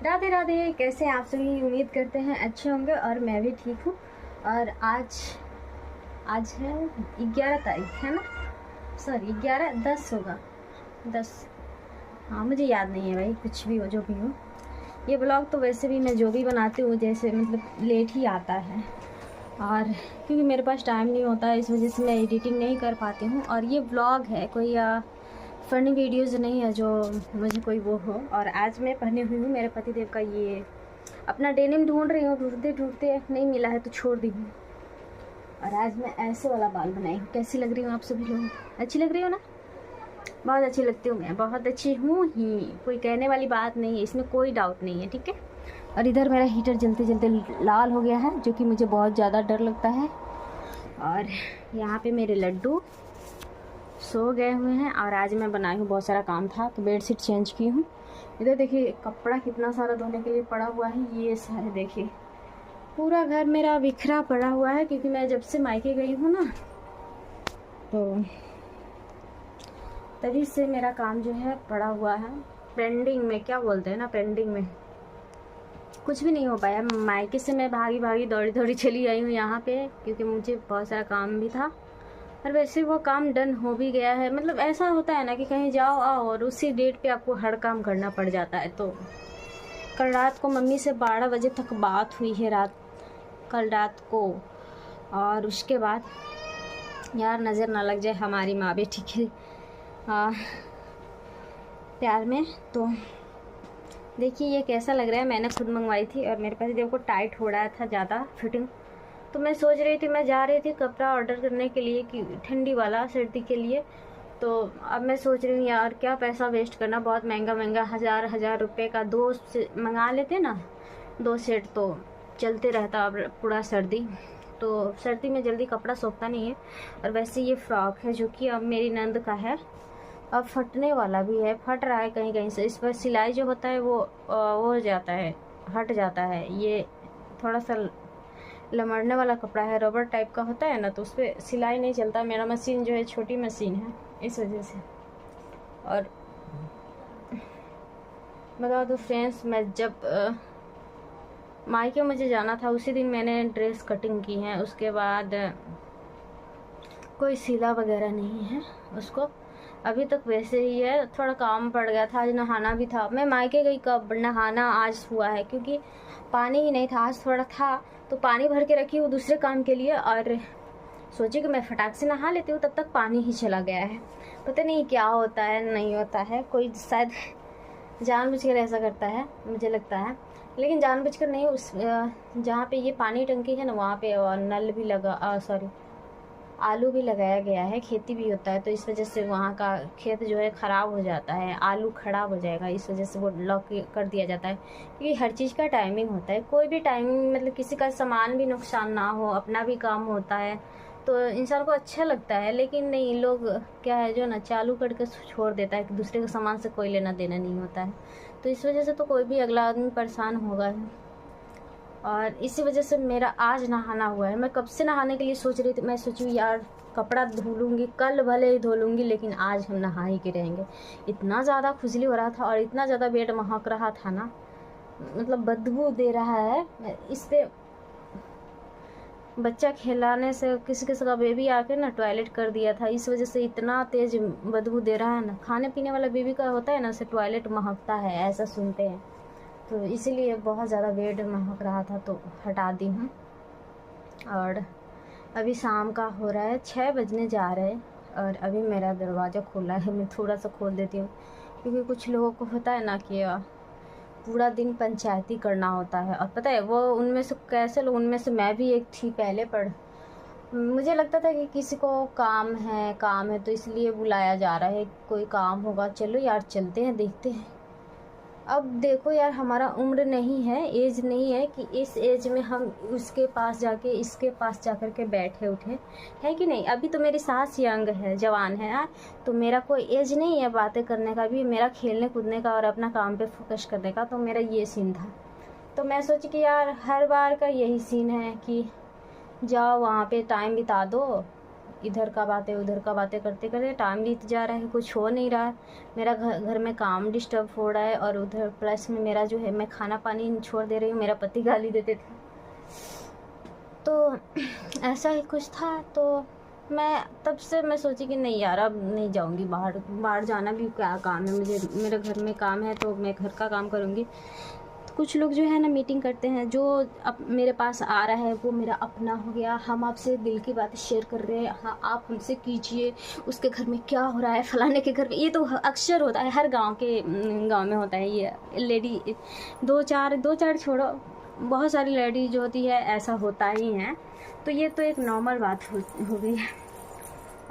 राधे राधे। कैसे हैं आप सभी? उम्मीद करते हैं अच्छे होंगे और मैं भी ठीक हूँ। और आज आज है 11 तारीख है ना, सॉरी 11-10 होगा, 10। हाँ मुझे याद नहीं है भाई, कुछ भी हो जो भी हो। ये ब्लॉग तो वैसे भी मैं जो भी बनाती हूँ जैसे मतलब लेट ही आता है, और क्योंकि मेरे पास टाइम नहीं होता है इस वजह से मैं एडिटिंग नहीं कर पाती हूँ। और ये ब्लॉग है, कोई फ़नी वीडियोज़ नहीं है जो मुझे कोई वो हो। और आज मैं पहनी हुई हूँ मेरे पतिदेव का ये अपना डेनिम ढूंढ रही हूँ, ढूंढते ढूंढते नहीं मिला है तो छोड़ दी हूँ। और आज मैं ऐसे वाला बाल बनाई हूँ। कैसी लग रही हूँ आप सभी लोग? अच्छी लग रही हो ना? बहुत अच्छी लगती हूँ मैं, बहुत अच्छी हूँ ही, कोई कहने वाली बात नहीं है, इसमें कोई डाउट नहीं है, ठीक है। और इधर मेरा हीटर जलते जलते लाल हो गया है, जो कि मुझे बहुत ज़्यादा डर लगता है। और यहाँ पे मेरे लड्डू सो गए हुए हैं। और आज मैं बनाई हूँ, बहुत सारा काम था तो बेडशीट चेंज की हूँ। इधर देखिए कपड़ा कितना सारा धोने के लिए पड़ा हुआ है। ये सारे देखिए पूरा घर मेरा बिखरा पड़ा हुआ है, क्योंकि मैं जब से मायके गई हूँ ना तो तभी से मेरा काम जो है पड़ा हुआ है पेंडिंग में। क्या बोलते हैं ना, पेंडिंग में कुछ भी नहीं हो पाया। मायके से मैं भागी भागी दौड़ी दौड़ी चली आई हूँ यहाँ पे, क्योंकि मुझे बहुत सारा काम भी था। और वैसे वो काम डन हो भी गया है। मतलब ऐसा होता है ना कि कहीं जाओ आओ और उसी डेट पे आपको हर काम करना पड़ जाता है। तो कल रात को मम्मी से 12 बजे तक बात हुई है, कल रात को। और उसके बाद यार नज़र ना लग जाए हमारी माँ बेटी के प्यार में। तो देखिए ये कैसा लग रहा है, मैंने खुद मंगवाई थी और मेरे पास देखो टाइट हो रहा था ज़्यादा फिटिंग। तो मैं सोच रही थी, मैं जा रही थी कपड़ा ऑर्डर करने के लिए कि ठंडी वाला सर्दी के लिए। तो अब मैं सोच रही हूँ यार क्या पैसा वेस्ट करना, बहुत महंगा महंगा 1000 रुपये का दो मंगा लेते ना, 2 सेट तो चलते रहता अब पूरा सर्दी। तो सर्दी में जल्दी कपड़ा सूखता नहीं है। और वैसे ये फ्रॉक है जो कि अब मेरी नंद का है, अब फटने वाला भी है, फट रहा है कहीं कहीं से। इस पर सिलाई जो होता है वो हो जाता है, हट जाता है। ये थोड़ा सा लमड़ने वाला कपड़ा है, रबर टाइप का होता है ना, तो उस पर सिलाई नहीं चलता। मेरा मशीन जो है छोटी मशीन है, इस वजह से। और बता दो फ्रेंड्स, मैं जब मायके मुझे जाना था उसी दिन मैंने ड्रेस कटिंग की है। उसके बाद कोई सिला वगैरह नहीं है उसको, अभी तक वैसे ही है। थोड़ा काम पड़ गया था, आज नहाना भी था। मैं मायके गई कब, नहाना आज हुआ है, क्योंकि पानी ही नहीं था। आज थोड़ा था तो पानी भर के रखी हूँ दूसरे काम के लिए, और सोची कि मैं फटाक से नहा लेती हूँ, तब तक पानी ही चला गया है। पता नहीं क्या होता है नहीं होता है, कोई शायद जानबूझकर ऐसा करता है मुझे लगता है। लेकिन जानबूझकर नहीं, उस जहाँ पे ये पानी टंकी है ना वहाँ पे नल भी लगा, सॉरी आलू भी लगाया गया है, खेती भी होता है। तो इस वजह से वहाँ का खेत जो है ख़राब हो जाता है, आलू खराब हो जाएगा, इस वजह से वो लॉक कर दिया जाता है। क्योंकि हर चीज़ का टाइमिंग होता है, कोई भी टाइमिंग, मतलब किसी का सामान भी नुकसान ना हो, अपना भी काम होता है तो इंसान को अच्छा लगता है। लेकिन नहीं, लोग क्या है जो ना चालू करके छोड़ देता है कि दूसरे के सामान से कोई लेना देना नहीं होता है। तो इस वजह से तो कोई भी अगला आदमी परेशान होगा ही। और इसी वजह से मेरा आज नहाना हुआ है। मैं कब से नहाने के लिए सोच रही थी, मैं सोची यार कपड़ा धो लूँगी, कल भले ही धो लूँगी, लेकिन आज हम नहा ही के रहेंगे। इतना ज़्यादा खुजली हो रहा था और इतना ज़्यादा बेड महक रहा था ना, मतलब बदबू दे रहा है। इस पर बच्चा खिलाने से किसी किसी का बेबी आके ना टॉयलेट कर दिया था, इस वजह से इतना तेज़ बदबू दे रहा है ना। खाने पीने वाला बेबी का होता है ना, उसे टॉयलेट महकता है ऐसा सुनते हैं, तो इसीलिए बहुत ज़्यादा बेड महक रहा था तो हटा दी हूँ। और अभी शाम का हो रहा है, 6 बजने जा रहे हैं और अभी मेरा दरवाज़ा खुला है। मैं थोड़ा सा खोल देती हूँ, क्योंकि कुछ लोगों को होता है ना कि पूरा दिन पंचायती करना होता है। और पता है वो उनमें से कैसे लोग, उनमें से मैं भी एक थी पहले। पर मुझे लगता था कि किसी को काम है तो इसलिए बुलाया जा रहा है, कोई काम होगा, चलो यार चलते हैं देखते हैं। अब देखो यार, हमारा उम्र नहीं है, एज नहीं है कि इस एज में हम उसके पास जाके इसके पास जा कर के बैठे उठे, है कि नहीं। अभी तो मेरी सास यंग है, जवान है यार, तो मेरा कोई एज नहीं है बातें करने का भी, मेरा खेलने कूदने का और अपना काम पे फोकस करने का। तो मेरा ये सीन था। तो मैं सोची कि यार हर बार का यही सीन है कि जाओ वहाँ पे टाइम बिता दो, इधर का बातें उधर का बातें करते करते टाइम बीत जा रहा है, कुछ हो नहीं रहा है। मेरा घर में काम डिस्टर्ब हो रहा है और उधर प्लस में मेरा जो है मैं खाना पानी छोड़ दे रही हूँ, मेरा पति गाली देते थे। तो ऐसा ही कुछ था। तो मैं तब से मैं सोची कि नहीं यार, अब नहीं जाऊँगी बाहर जाना भी क्या काम है मुझे, मेरे घर में काम है तो मैं घर का काम करूँगी। कुछ लोग जो है ना मीटिंग करते हैं, जो अब मेरे पास आ रहा है वो मेरा अपना हो गया, हम आपसे दिल की बातें शेयर कर रहे हैं, हाँ आप हमसे कीजिए, उसके घर में क्या हो रहा है, फलाने के घर में। ये तो अक्सर होता है, हर गांव में होता है ये। लेडी दो चार छोड़ो, बहुत सारी लेडी जो होती है ऐसा होता ही है। तो ये तो एक नॉर्मल बात हो गई है।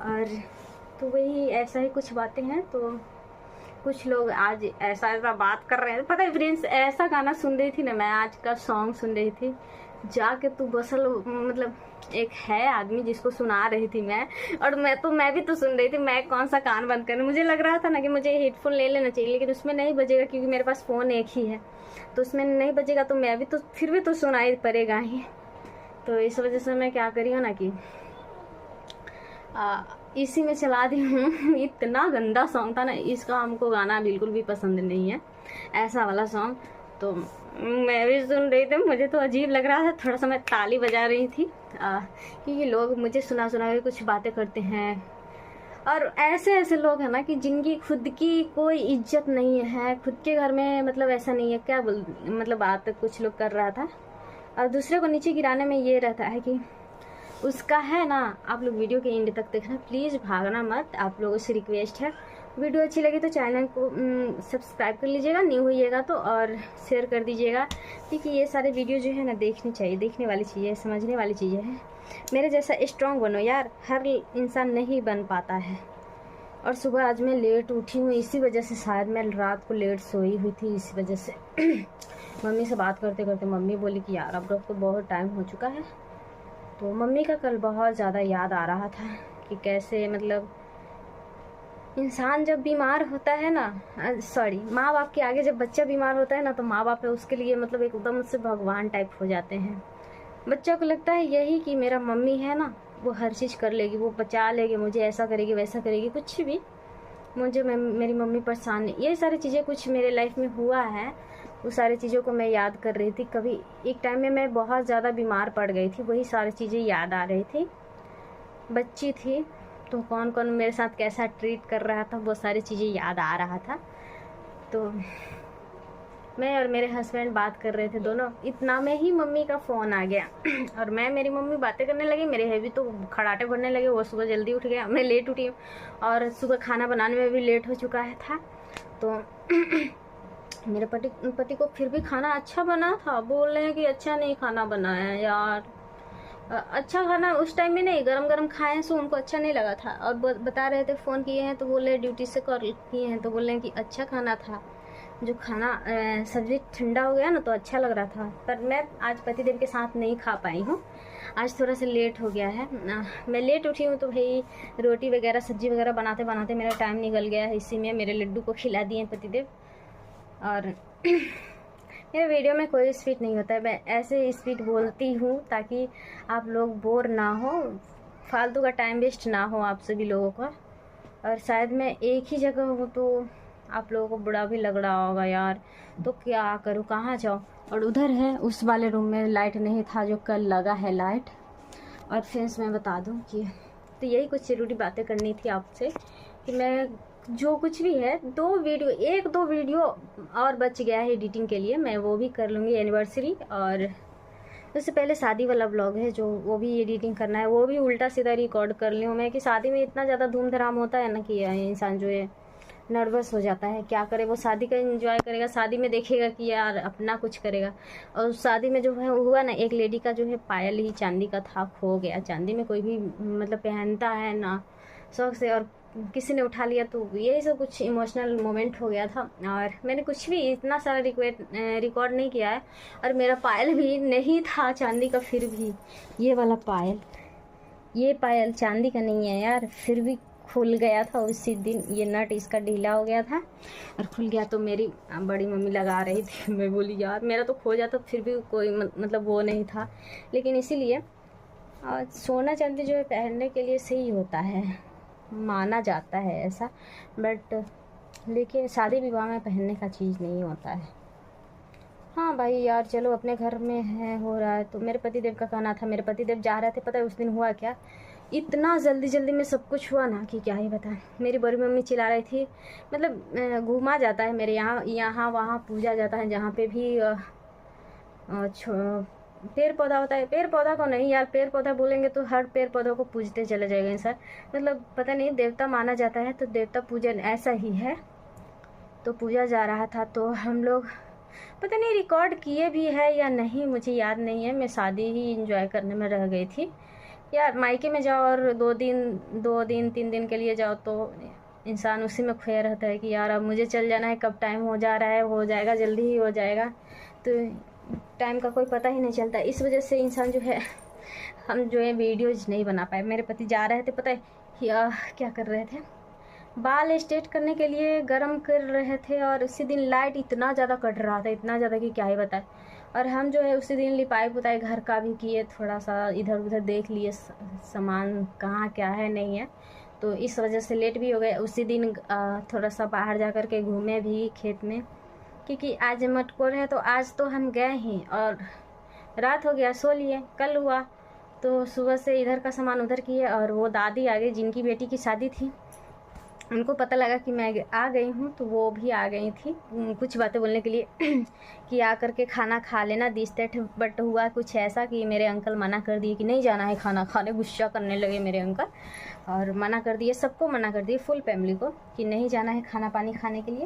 और तो वही ऐसा ही कुछ बातें हैं। तो कुछ लोग आज ऐसा बात कर रहे हैं। पता है फ्रेंड्स, ऐसा गाना सुन रही थी ना मैं, आज का सॉन्ग सुन रही थी, जाके तू बसल, मतलब एक है आदमी जिसको सुना रही थी मैं, और मैं भी तो सुन रही थी। मैं कौन सा कान बंद करना, मुझे लग रहा था ना कि मुझे हेडफोन ले लेना चाहिए, लेकिन उसमें नहीं बजेगा क्योंकि मेरे पास फ़ोन एक ही है, तो उसमें नहीं बजेगा। तो मैं भी तो फिर भी तो सुनाई पड़ेगा ही। तो इस वजह से मैं क्या करी हूँ ना कि इसी में चला दी हूँ। इतना गंदा सॉन्ग था ना, इसका हमको गाना बिल्कुल भी पसंद नहीं है, ऐसा वाला सॉन्ग। तो मैं भी सुन रही थी, मुझे तो अजीब लग रहा था, थोड़ा सा मैं ताली बजा रही थी क्योंकि लोग मुझे सुना के कुछ बातें करते हैं। और ऐसे लोग हैं ना कि जिनकी खुद की कोई इज्जत नहीं है, खुद के घर में मतलब ऐसा नहीं है, क्या मतलब बात कुछ लोग कर रहा था, और दूसरे को नीचे गिराने में ये रहता है कि उसका है ना। आप लोग वीडियो के एंड तक देखना, प्लीज़ भागना मत, आप लोगों से रिक्वेस्ट है। वीडियो अच्छी लगी तो चैनल को सब्सक्राइब कर लीजिएगा, न्यू होइएगा तो, और शेयर कर दीजिएगा, क्योंकि ये सारे वीडियो जो है ना देखनी चाहिए, देखने वाली चीज़ें, समझने वाली चीज़ें हैं। मेरे जैसा स्ट्रॉन्ग बनो यार, हर इंसान नहीं बन पाता है। और सुबह आज मैं लेट उठी हूँ, इसी वजह से शायद मैं रात को लेट सोई हुई थी, इसी वजह से। मम्मी से बात करते करते मम्मी बोली कि यार अब तो बहुत टाइम हो चुका है। तो मम्मी का कल बहुत ज़्यादा याद आ रहा था कि कैसे मतलब इंसान जब बीमार होता है ना, माँ बाप के आगे जब बच्चा बीमार होता है ना, तो माँ बाप है उसके लिए मतलब एकदम से भगवान टाइप हो जाते हैं। बच्चा को लगता है यही कि मेरा मम्मी है ना, वो हर चीज़ कर लेगी, वो बचा लेगी मुझे, ऐसा करेगी वैसा करेगी, कुछ भी मुझे मेरी मम्मी परेशान नहीं। ये सारी चीज़ें कुछ मेरे लाइफ में हुआ है, वो सारी चीज़ों को मैं याद कर रही थी। कभी एक टाइम में मैं बहुत ज़्यादा बीमार पड़ गई थी, वही सारी चीज़ें याद आ रही थी। बच्ची थी तो कौन कौन मेरे साथ कैसा ट्रीट कर रहा था, वो सारी चीज़ें याद आ रहा था। तो मैं और मेरे हस्बैंड बात कर रहे थे दोनों, इतना में ही मम्मी का फ़ोन आ गया। और मेरी मम्मी बातें करने लगी, मेरे हेवी तो खड़ाटे भरने लगे। वो सुबह जल्दी उठ गया, मैं लेट उठी हूँ, और सुबह खाना बनाने में भी लेट हो चुका है था। तो मेरे पति को फिर भी खाना अच्छा बना था, बोल रहे हैं कि अच्छा नहीं खाना बनाया है यार। अच्छा खाना उस टाइम में नहीं, गरम गरम खाए सो उनको अच्छा नहीं लगा था। और बता रहे थे, फ़ोन किए हैं तो बोले ड्यूटी से कॉल किए हैं तो बोल रहे हैं कि अच्छा खाना था। जो खाना सब्ज़ी ठंडा हो गया ना तो अच्छा लग रहा था, पर मैं आज पतिदेव के साथ नहीं खा पाई हूँ। आज थोड़ा सा लेट हो गया है, मैं लेट उठी हूँ तो भाई रोटी वगैरह सब्ज़ी वगैरह बनाते बनाते मेरा टाइम निकल गया है। इसी में मेरे लड्डू को खिला दिए पतिदेव। और मेरे वीडियो में कोई स्पीड नहीं होता है, मैं ऐसे स्पीड बोलती हूँ ताकि आप लोग बोर ना हो, फालतू का टाइम वेस्ट ना हो आप सभी लोगों का। और शायद मैं एक ही जगह हूँ तो आप लोगों को बुरा भी लग रहा होगा यार, तो क्या करूँ, कहाँ जाऊँ। और उधर है उस वाले रूम में लाइट नहीं था, जो कल लगा है लाइट। और फ्रेंड्स मैं बता दूँ कि तो यही कुछ ज़रूरी बातें करनी थी आपसे, कि मैं जो कुछ भी है एक दो वीडियो और बच गया है एडिटिंग के लिए, मैं वो भी कर लूँगी। एनिवर्सरी और उससे पहले शादी वाला व्लॉग है जो वो भी एडिटिंग करना है, वो भी उल्टा सीधा रिकॉर्ड कर लूँ मैं, कि शादी में इतना ज़्यादा धूम धड़ाम होता है ना कि इंसान जो है नर्वस हो जाता है। क्या करे, वो शादी का एंजॉय करेगा, शादी में देखेगा कि यार अपना कुछ करेगा। और शादी में जो है हुआ ना, एक लेडी का जो है पायल ही चांदी का था, खो गया। चांदी में कोई भी मतलब पहनता है ना शौक से, और किसी ने उठा लिया, तो यही सब कुछ इमोशनल मोमेंट हो गया था। और मैंने कुछ भी इतना सारा रिकॉर्ड नहीं किया है। और मेरा पायल भी नहीं था चांदी का, फिर भी ये वाला पायल, ये पायल चांदी का नहीं है यार, फिर भी खुल गया था उसी दिन। ये नट इसका ढीला हो गया था और खुल गया। तो मेरी बड़ी मम्मी लगा रही थी, मैं बोली यार मेरा तो खो जाता, फिर भी कोई मतलब वो नहीं था। लेकिन इसीलिए और सोना चांदी जो है पहनने के लिए सही होता है, माना जाता है ऐसा, बट लेकिन शादी विवाह में पहनने का चीज़ नहीं होता है। हाँ भाई यार चलो, अपने घर में है, हो रहा है। तो मेरे पतिदेव का कहना था, मेरे पतिदेव जा रहे थे, पता है उस दिन हुआ क्या, इतना जल्दी जल्दी में सब कुछ हुआ ना कि क्या ही बताएं। मेरी बड़ी मम्मी चिल्ला रही थी, मतलब घूमा जाता है मेरे यहाँ यहाँ वहाँ, पूजा जाता है जहाँ पे भी पेड़ पौधा होता है। पेड़ पौधा को नहीं यार, पेड़ पौधा बोलेंगे तो हर पेड़ पौधों को पूजते चले जाएगा इंसान, मतलब पता नहीं, देवता माना जाता है तो देवता पूजन ऐसा ही है। तो पूजा जा रहा था तो हम लोग पता नहीं रिकॉर्ड किए भी है या नहीं, मुझे याद नहीं है। मैं शादी ही इंजॉय करने में रह गई थी यार। मायके में जाओ और 2 दिन 3 दिन के लिए जाओ तो इंसान उसी में खोया रहता है कि यार अब मुझे चल जाना है, कब टाइम हो जा रहा है, हो जाएगा, जल्दी ही हो जाएगा। तो टाइम का कोई पता ही नहीं चलता। इस वजह से इंसान जो है, हम जो है वीडियोज नहीं बना पाए। मेरे पति जा रहे थे, पता है क्या कर रहे थे, बाल स्ट्रेट करने के लिए गरम कर रहे थे, और उसी दिन लाइट इतना ज़्यादा कट रहा था, इतना ज़्यादा कि क्या ही बताए। और हम जो है उसी दिन लिपाई पुताई घर का भी किए, थोड़ा सा इधर उधर देख लिए सामान कहाँ क्या है नहीं है, तो इस वजह से लेट भी हो गए। उसी दिन थोड़ा सा बाहर जा कर के घूमे भी खेत में, क्योंकि आज मटकोर है तो आज तो हम गए ही, और रात हो गया, सो लिए। कल हुआ तो सुबह से इधर का सामान उधर किए, और वो दादी आ गई जिनकी बेटी की शादी थी, उनको पता लगा कि मैं आ गई हूँ, तो वो भी आ गई थी कुछ बातें बोलने के लिए कि आ करके खाना खा लेना दिस दैट। बट हुआ कुछ ऐसा कि मेरे अंकल मना कर दिए कि नहीं जाना है खाना खाने। गुस्सा करने लगे मेरे अंकल और मना कर दिए, सबको मना कर दिए, फुल फैमिली को, कि नहीं जाना है खाना पानी खाने के लिए।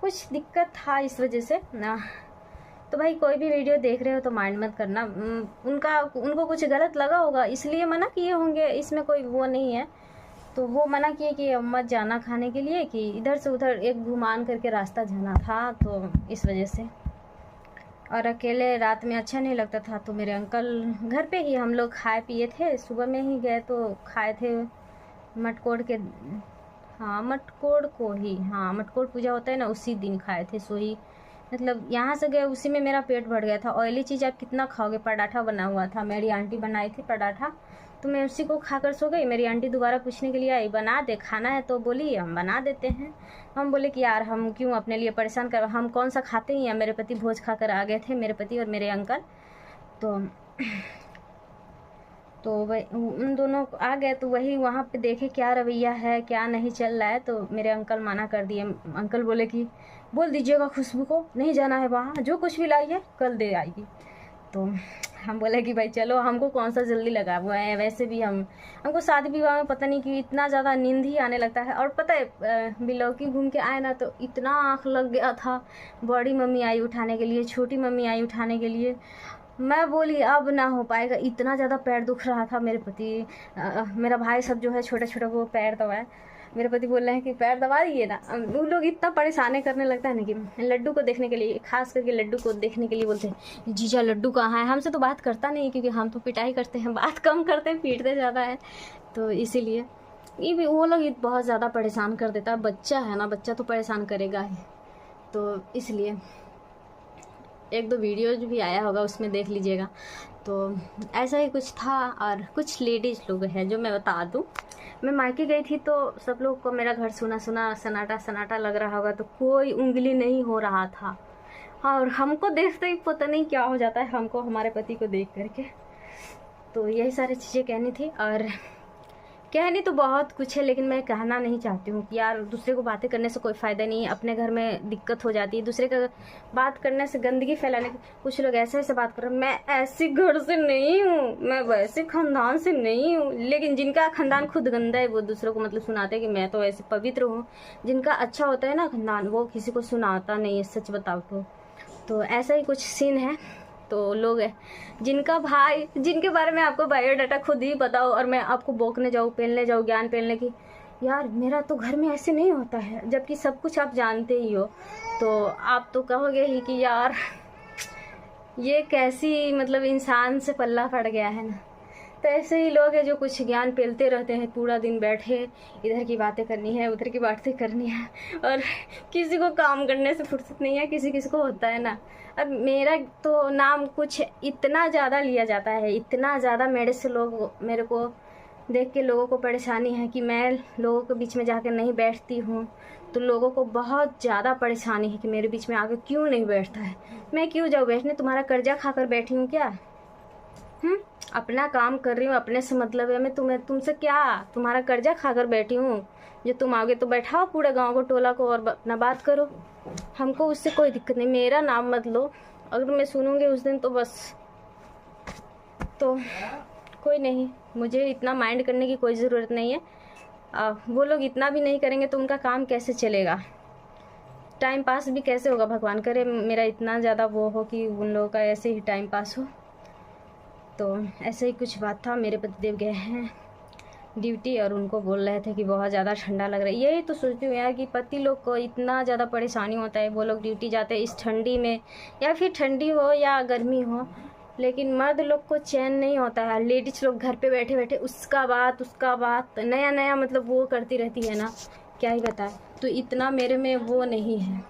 कुछ दिक्कत था इस वजह से ना। तो भाई कोई भी वीडियो देख रहे हो तो माइंड मत करना, उनको कुछ गलत लगा होगा इसलिए मना किए होंगे, इसमें कोई वो नहीं है। तो वो मना किए कि मत जाना खाने के लिए, कि इधर से उधर एक घुमान करके रास्ता जाना था, तो इस वजह से। और अकेले रात में अच्छा नहीं लगता था, तो मेरे अंकल घर पे ही हम लोग खाए पिए थे, सुबह में ही गए तो खाए थे मटकोड़ के, हाँ मटकोड़ को ही, हाँ मटकोड़ पूजा होता है ना, उसी दिन खाए थे। सो ही मतलब यहाँ से गए उसी में मेरा पेट भर गया था। ऑयली चीज़ आप कितना खाओगे, पराठा बना हुआ था, मेरी आंटी बनाई थी पराठा, तो मैं उसी को खाकर सो गई। मेरी आंटी दोबारा पूछने के लिए आई, बना दे खाना है, तो बोली हम बना देते हैं। हम बोले कि यार हम क्यों अपने लिए परेशान कर, हम कौन सा खाते ही हैं। मेरे पति भोज खाकर आ गए थे, मेरे पति और मेरे अंकल, तो वही उन दोनों आ गए, तो वही वहाँ पे देखे क्या रवैया है, क्या नहीं चल रहा है। तो मेरे अंकल मना कर दिए। अंकल बोले कि बोल दीजिएगा खुशबू को नहीं जाना है वहाँ, जो कुछ भी लाई है कल दे आएगी। तो हम बोले कि भाई चलो, हमको कौन सा जल्दी लगा हुआ है, वैसे भी हमको शादी विवाह में पता नहीं कि इतना ज़्यादा नींद ही आने लगता है। और पता है बिलौकी घूम के आए ना तो इतना आँख लग गया था। बड़ी मम्मी आई उठाने के लिए, छोटी मम्मी आई उठाने के लिए, मैं बोली अब ना हो पाएगा, इतना ज़्यादा पैर दुख रहा था। मेरे पति मेरा भाई सब जो है छोटा छोटा वो पैर दबाए, मेरे पति बोल रहे हैं कि पैर दबा दिए ना। वो लोग इतना परेशान करने लगता है ना कि लड्डू को देखने के लिए, खास करके लड्डू को देखने के लिए बोलते हैं जीजा लड्डू कहाँ है। हमसे तो बात करता नहीं, क्योंकि हम तो पिटाई करते हैं, बात कम करते हैं, पीटते ज़्यादा है, तो इसीलिए ये भी वो लोग बहुत ज़्यादा परेशान कर देता है। बच्चा है ना, बच्चा तो परेशान करेगा ही, तो इसलिए 1-2 वीडियोज भी आया होगा, उसमें देख लीजिएगा। तो ऐसा ही कुछ था। और कुछ लेडीज़ लोग हैं जो मैं बता दूं, मैं मायके गई थी तो सब लोग को मेरा घर सुना सुना सन्नाटा सन्नाटा लग रहा होगा, तो कोई उंगली नहीं हो रहा था। और हमको देखते ही पता नहीं क्या हो जाता है हमको, हमारे पति को देख करके। तो यही सारी चीज़ें कहनी थी। और कहनी तो बहुत कुछ है, लेकिन मैं कहना नहीं चाहती हूँ कि यार दूसरे को बातें करने से कोई फ़ायदा नहीं है, अपने घर में दिक्कत हो जाती है। दूसरे का बात करने से गंदगी फैलाने, कुछ लोग ऐसे ऐसे बात कर रहे हैं। मैं ऐसी घर से नहीं हूँ, मैं वैसे खानदान से नहीं हूँ, लेकिन जिनका खानदान खुद गंदा है वो दूसरों को मतलब सुनाते हैं कि मैं तो ऐसे पवित्र हूँ। जिनका अच्छा होता है ना खानदान, वो किसी को सुनाता नहीं है, सच बताओ तो ऐसा ही कुछ सीन है। तो लोग हैं जिनका भाई, जिनके बारे में आपको बायोडाटा खुद ही बताओ, और मैं आपको बोकने जाऊँ, पेलने जाऊँ, ज्ञान पेलने की, यार मेरा तो घर में ऐसे नहीं होता है, जबकि सब कुछ आप जानते ही हो, तो आप तो कहोगे ही कि यार ये कैसी मतलब इंसान से पल्ला पड़ गया है ना। तो ऐसे ही लोग हैं जो कुछ ज्ञान पेलते रहते हैं, पूरा दिन बैठे इधर की बातें करनी है उधर की बातें करनी है, और किसी को काम करने से फुर्सत नहीं है। किसी किसी को होता है ना। अब मेरा तो नाम कुछ इतना ज़्यादा लिया जाता है, इतना ज़्यादा मेरे से लोग, मेरे को देख के लोगों को परेशानी है कि मैं लोगों के बीच में जाकर नहीं बैठती हूँ। तो लोगों को बहुत ज़्यादा परेशानी है कि मेरे बीच में आकर क्यों नहीं बैठता है। मैं क्यों जाऊँ बैठने? तुम्हारा कर्जा खाकर बैठी हूँ क्या? अपना काम कर रही हूँ, अपने से मतलब है। मैं तुमसे क्या, तुम्हारा कर्जा खाकर बैठी हूँ? जो तुम आओगे तो बैठाओ पूरे गांव को, टोला को, और अपना बात करो। हमको उससे कोई दिक्कत नहीं, मेरा नाम मत लो। अगर मैं सुनूंगी उस दिन तो बस, तो कोई नहीं, मुझे इतना माइंड करने की कोई ज़रूरत नहीं है। वो लोग इतना भी नहीं करेंगे तो उनका काम कैसे चलेगा, टाइम पास भी कैसे होगा? भगवान करे मेरा इतना ज़्यादा वो हो कि उन लोगों का ऐसे ही टाइम पास हो। तो ऐसे ही कुछ बात था। मेरे पतिदेव गए हैं ड्यूटी और उनको बोल रहे थे कि बहुत ज़्यादा ठंडा लग रहा है। यही तो सोचती हूँ यार कि पति लोग को इतना ज़्यादा परेशानी होता है, वो लोग ड्यूटी जाते हैं इस ठंडी में, या फिर ठंडी हो या गर्मी हो, लेकिन मर्द लोग को चैन नहीं होता है। लेडीज लोग घर पे बैठे बैठे उसका बात नया नया मतलब वो करती रहती है ना, क्या ही बताए। तो इतना मेरे में वो नहीं है,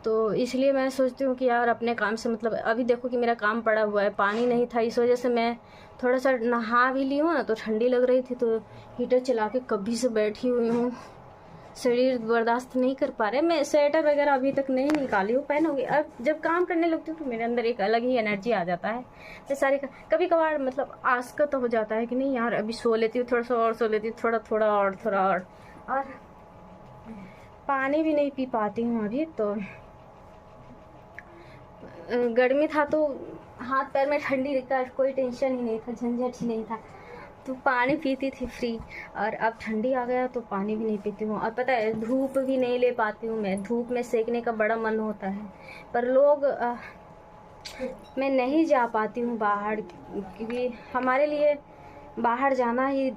तो इसलिए मैं सोचती हूँ कि यार अपने काम से मतलब, अभी देखो कि मेरा काम पड़ा हुआ है, पानी नहीं था, इस वजह से मैं थोड़ा सा नहा भी ली हूँ ना, तो ठंडी लग रही थी, तो हीटर चला के कभी से बैठी हुई हूँ। शरीर बर्दाश्त नहीं कर पा रहे। मैं स्वेटर वगैरह अभी तक नहीं निकाली हूँ, पहनूंगी। अब जब काम करने लगती हूँ तो मेरे अंदर एक अलग ही एनर्जी आ जाता है। मैं सारे कभी कभार मतलब आस का तो हो जाता है कि नहीं यार अभी सो लेती हूँ, थोड़ा सा और सो लेती हूँ, थोड़ा और पानी भी नहीं पी पाती हूँ अभी। तो गर्मी था तो हाथ पैर में ठंडी का कोई टेंशन ही नहीं था, झंझट ही नहीं था, तो पानी पीती थी फ्री। और अब ठंडी आ गया तो पानी भी नहीं पीती हूँ। और पता है धूप भी नहीं ले पाती हूँ मैं, धूप में सेकने का बड़ा मन होता है, पर लोग मैं नहीं जा पाती हूँ बाहर, क्योंकि हमारे लिए बाहर जाना ही,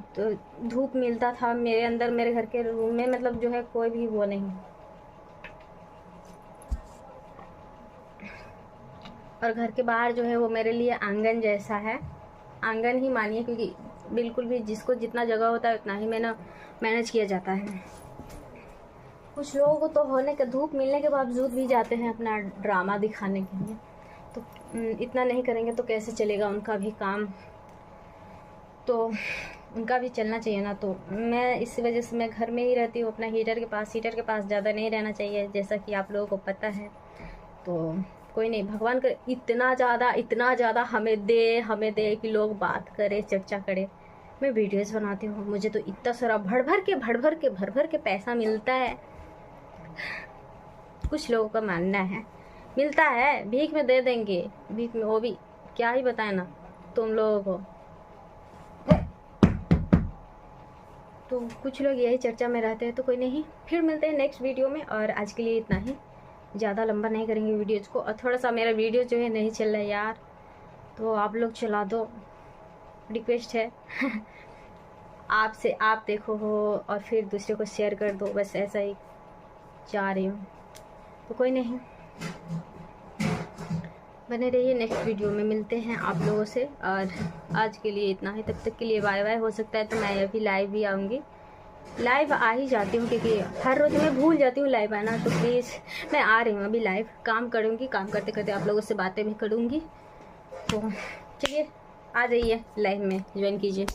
धूप मिलता था मेरे अंदर, मेरे घर के रूम में मतलब जो है कोई भी वो नहीं। और घर के बाहर जो है वो मेरे लिए आंगन जैसा है, आंगन ही मानिए, क्योंकि बिल्कुल भी जिसको जितना जगह होता है उतना ही मैनेज किया जाता है। कुछ लोगों को तो होने के धूप मिलने के बावजूद भी जाते हैं अपना ड्रामा दिखाने के लिए, तो इतना नहीं करेंगे तो कैसे चलेगा उनका भी काम, तो उनका भी चलना चाहिए ना। तो मैं इसी वजह से मैं घर में ही रहती हूँ अपना हीटर के पास ज़्यादा नहीं रहना चाहिए, जैसा कि आप लोगों को पता है। तो कोई नहीं, भगवान कर इतना ज़्यादा हमें दे कि लोग बात करें, चर्चा करें। मैं वीडियोस बनाती हूँ, मुझे तो इतना सारा भर भर के पैसा मिलता है। कुछ लोगों का मानना है मिलता है, भीख में दे देंगे, भीख में, वो भी क्या ही बताए ना तुम लोगों को। तो कुछ लोग यही चर्चा में रहते हैं। तो कोई नहीं, फिर मिलते हैं नेक्स्ट वीडियो में, और आज के लिए इतना ही, ज़्यादा लंबा नहीं करेंगे वीडियोज़ को। और थोड़ा सा मेरा वीडियो जो है नहीं चल रहा है यार, तो आप लोग चला दो, रिक्वेस्ट है आपसे, आप देखो हो और फिर दूसरे को शेयर कर दो, बस ऐसा ही चाह रही हूँ। तो कोई नहीं, बने रहिए, नेक्स्ट वीडियो में मिलते हैं आप लोगों से। और आज के लिए इतना ही, तब तक के लिए बाय बाय। हो सकता है तो मैं अभी लाइव भी आऊँगी, लाइव आ ही जाती हूँ, क्योंकि हर रोज़ मैं भूल जाती हूँ लाइव आना। तो प्लीज़ मैं आ रही हूँ अभी लाइव, काम करूँगी, काम करते करते आप लोगों से बातें भी करूँगी। तो चलिए आ जाइए, लाइव में ज्वाइन कीजिए।